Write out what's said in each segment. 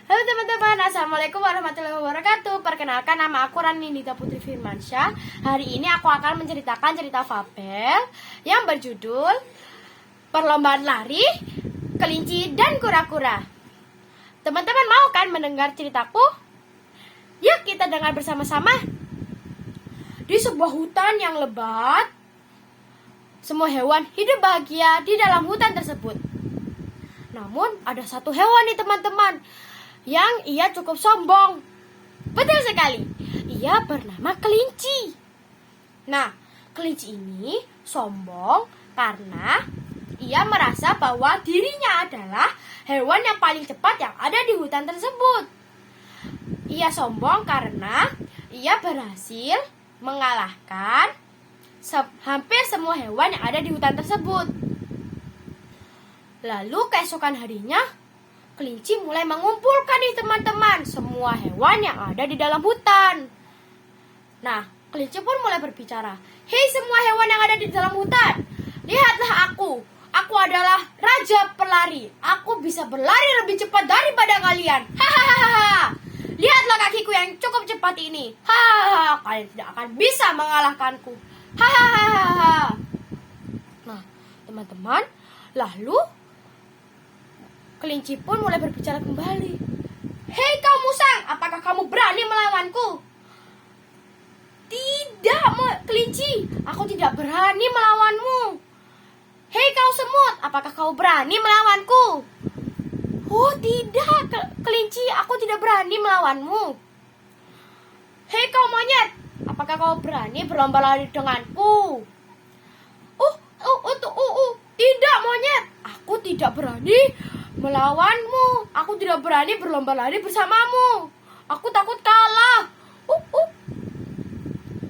Halo teman-teman, Assalamualaikum warahmatullahi wabarakatuh. Perkenalkan, nama aku Rani Nita Putri Firmansyah. Hari ini aku akan menceritakan cerita fabel yang berjudul Perlombaan Lari, Kelinci dan Kura-Kura. Teman-teman mau kan mendengar ceritaku? Yuk kita dengar bersama-sama. Di sebuah hutan yang lebat, semua hewan hidup bahagia di dalam hutan tersebut. Namun ada satu hewan nih teman-teman, yang ia cukup sombong. Betul sekali, ia bernama kelinci. Nah, kelinci ini sombong karena ia merasa bahwa dirinya adalah hewan yang paling cepat yang ada di hutan tersebut. Ia sombong karena ia berhasil mengalahkan hampir semua hewan yang ada di hutan tersebut. Lalu keesokan harinya, kelinci mulai mengumpulkan nih teman-teman semua hewan yang ada di dalam hutan. Nah, kelinci pun mulai berbicara. Hei semua hewan yang ada di dalam hutan, lihatlah aku. Aku adalah raja pelari. Aku bisa berlari lebih cepat daripada kalian. Hahaha. Lihatlah kakiku yang cukup cepat ini. Hahaha. Kalian tidak akan bisa mengalahkanku. Hahaha. Nah, teman-teman, lalu kelinci pun mulai berbicara kembali. Hei kau musang, apakah kamu berani melawanku? Tidak, kelinci, aku tidak berani melawanmu. Hei kau semut, apakah kau berani melawanku? Oh tidak, kelinci, aku tidak berani melawanmu. Hei kau monyet, apakah kau berani berlomba lari denganku? Tidak monyet, aku tidak berani melawanmu. Aku tidak berani berlomba lari bersamamu. Aku takut kalah.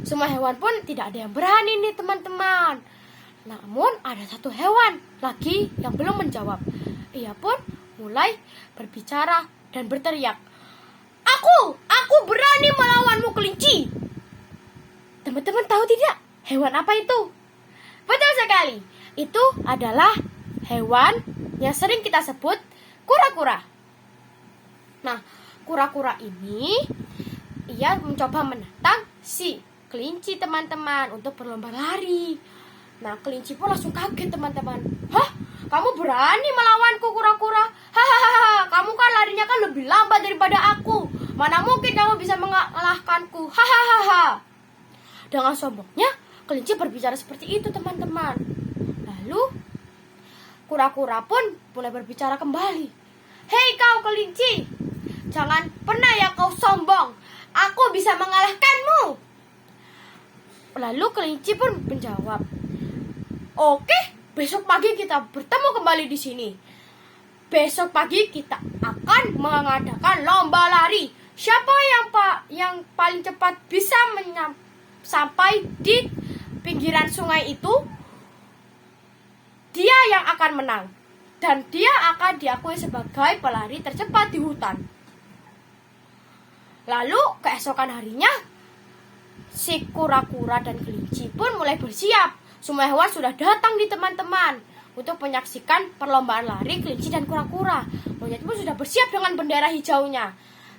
Semua hewan pun tidak ada yang berani nih teman-teman. Namun ada satu hewan lagi yang belum menjawab. Ia pun mulai berbicara dan berteriak. Aku berani melawanmu kelinci. Teman-teman tahu tidak hewan apa itu? Betul sekali, itu adalah hewan yang sering kita sebut kura-kura. Nah, kura-kura ini ia mencoba menantang si kelinci teman-teman untuk berlomba lari. Nah, kelinci pun langsung kaget teman-teman. Hah? Kamu berani melawanku kura-kura? Hahaha, kamu kan larinya kan lebih lambat daripada aku. Mana mungkin kamu bisa mengalahkanku? Hahaha. Dengan sombongnya, kelinci berbicara seperti itu teman-teman. Lalu kura-kura pun mulai berbicara kembali. Hei kau kelinci, jangan pernah ya kau sombong. Aku bisa mengalahkanmu. Lalu kelinci pun menjawab, oke, besok pagi kita bertemu kembali di sini. Besok pagi kita akan mengadakan lomba lari. Siapa yang paling cepat bisa sampai di pinggiran sungai itu, dia yang akan menang. Dan dia akan diakui sebagai pelari tercepat di hutan. Lalu keesokan harinya, si kura-kura dan kelinci pun mulai bersiap. Semua hewan sudah datang di teman-teman untuk menyaksikan perlombaan lari kelinci dan kura-kura. Monyet pun sudah bersiap dengan bendera hijaunya.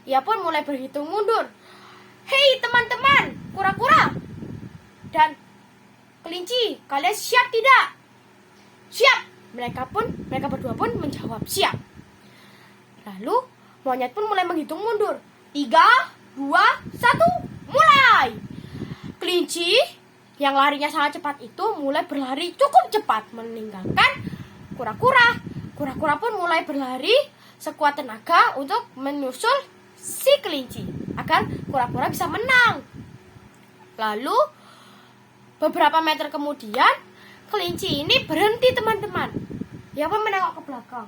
Ia pun mulai berhitung mundur. Hei teman-teman, kura-kura dan kelinci, kalian siap tidak? Siap. Mereka berdua pun menjawab siap. Lalu monyet pun mulai menghitung mundur. 3, 2, 1, mulai. Kelinci yang larinya sangat cepat itu mulai berlari cukup cepat meninggalkan kura-kura. Kura-kura pun mulai berlari sekuat tenaga untuk menyusul si kelinci agar kura-kura bisa menang. Lalu beberapa meter kemudian, kelinci ini berhenti teman-teman. Ia pun menengok ke belakang.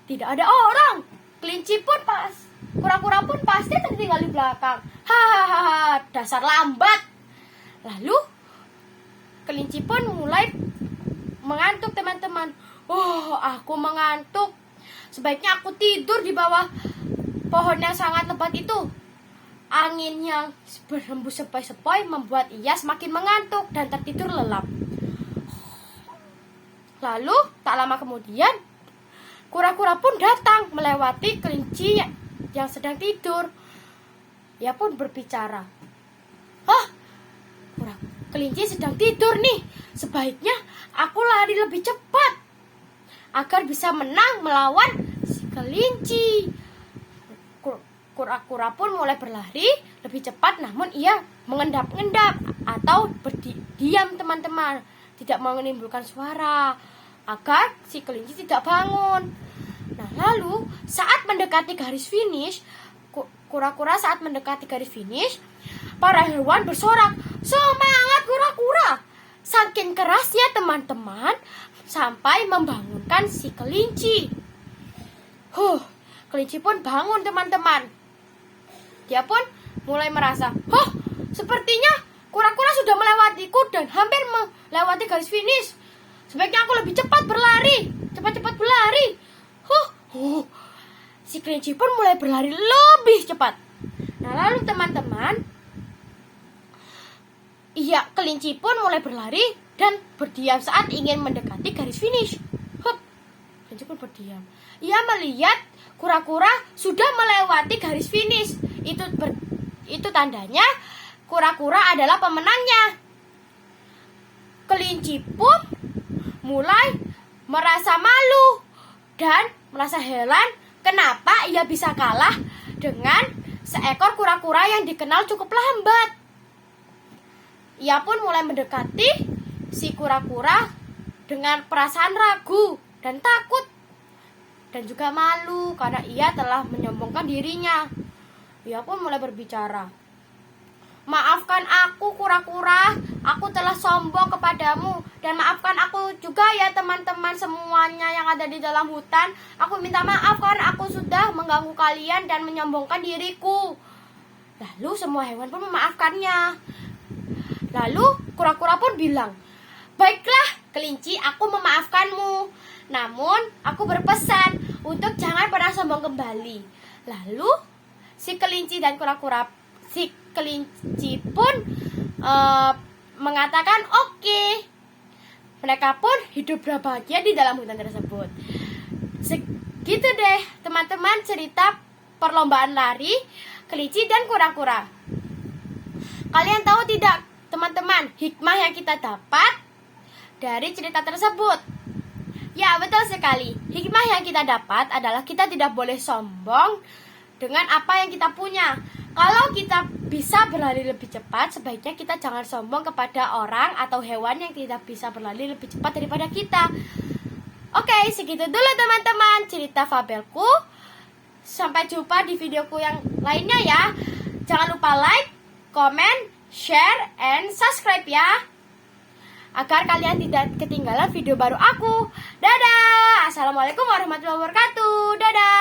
Tidak ada orang. Kura-kura pun pasti tertinggal di belakang. Hahaha, dasar lambat. Lalu kelinci pun mulai mengantuk teman-teman. Oh, aku mengantuk. Sebaiknya aku tidur di bawah pohon yang sangat lebat itu. Angin yang berhembus sepoi-sepoi membuat ia semakin mengantuk dan tertidur lelap. Lalu tak lama kemudian, kura-kura pun datang melewati kelinci yang sedang tidur. Ia pun berbicara, kelinci sedang tidur nih. Sebaiknya aku lari lebih cepat agar bisa menang melawan si kelinci. Kura-kura pun mulai berlari lebih cepat, namun ia mengendap-endap atau berdiam teman-teman, tidak menimbulkan suara agar si kelinci tidak bangun. Nah, lalu saat mendekati garis finish, kura-kura saat mendekati garis finish, para hewan bersorak, "Semangat kura-kura!" Saking kerasnya teman-teman, sampai membangunkan si kelinci. Kelinci pun bangun teman-teman. Dia pun mulai merasa, sepertinya kura-kura sudah melewatiku dan hampir melewati garis finish. Sebaiknya aku lebih cepat berlari, cepat-cepat berlari. Si kelinci pun mulai berlari lebih cepat. Nah, lalu teman-teman, kelinci pun mulai berlari dan berdiam saat ingin mendekati garis finish. Kelinci pun berdiam. Ia melihat kura-kura sudah melewati garis finish. Itu tandanya kura-kura adalah pemenangnya. Kelinci pun mulai merasa malu dan merasa heran kenapa ia bisa kalah dengan seekor kura-kura yang dikenal cukup lambat. Ia pun mulai mendekati si kura-kura dengan perasaan ragu dan takut dan juga malu karena ia telah menyombongkan dirinya. Ia pun mulai berbicara, "Maafkan aku kura-kura, aku telah sombong kepadamu. Dan maafkan aku juga ya teman-teman semuanya yang ada di dalam hutan. Aku minta maaf karena aku sudah mengganggu kalian dan menyombongkan diriku." Lalu semua hewan pun memaafkannya. Lalu kura-kura pun bilang, "Baiklah kelinci, aku memaafkanmu. Namun aku berpesan untuk jangan pernah sombong kembali." Lalu si kelinci pun mengatakan oke. Mereka pun hidup berbahagia di dalam hutan tersebut. Segitu deh teman-teman cerita perlombaan lari kelinci dan kura-kura. Kalian tahu tidak teman-teman hikmah yang kita dapat dari cerita tersebut? Ya, betul sekali. Hikmah yang kita dapat adalah kita tidak boleh sombong dengan apa yang kita punya. Kalau kita bisa berlari lebih cepat, sebaiknya kita jangan sombong kepada orang atau hewan yang tidak bisa berlari lebih cepat daripada kita. Oke, segitu dulu teman-teman cerita fabelku. Sampai jumpa di videoku yang lainnya ya. Jangan lupa like, comment, share, and subscribe ya, agar kalian tidak ketinggalan video baru aku. Dadah. Assalamualaikum warahmatullahi wabarakatuh. Dadah.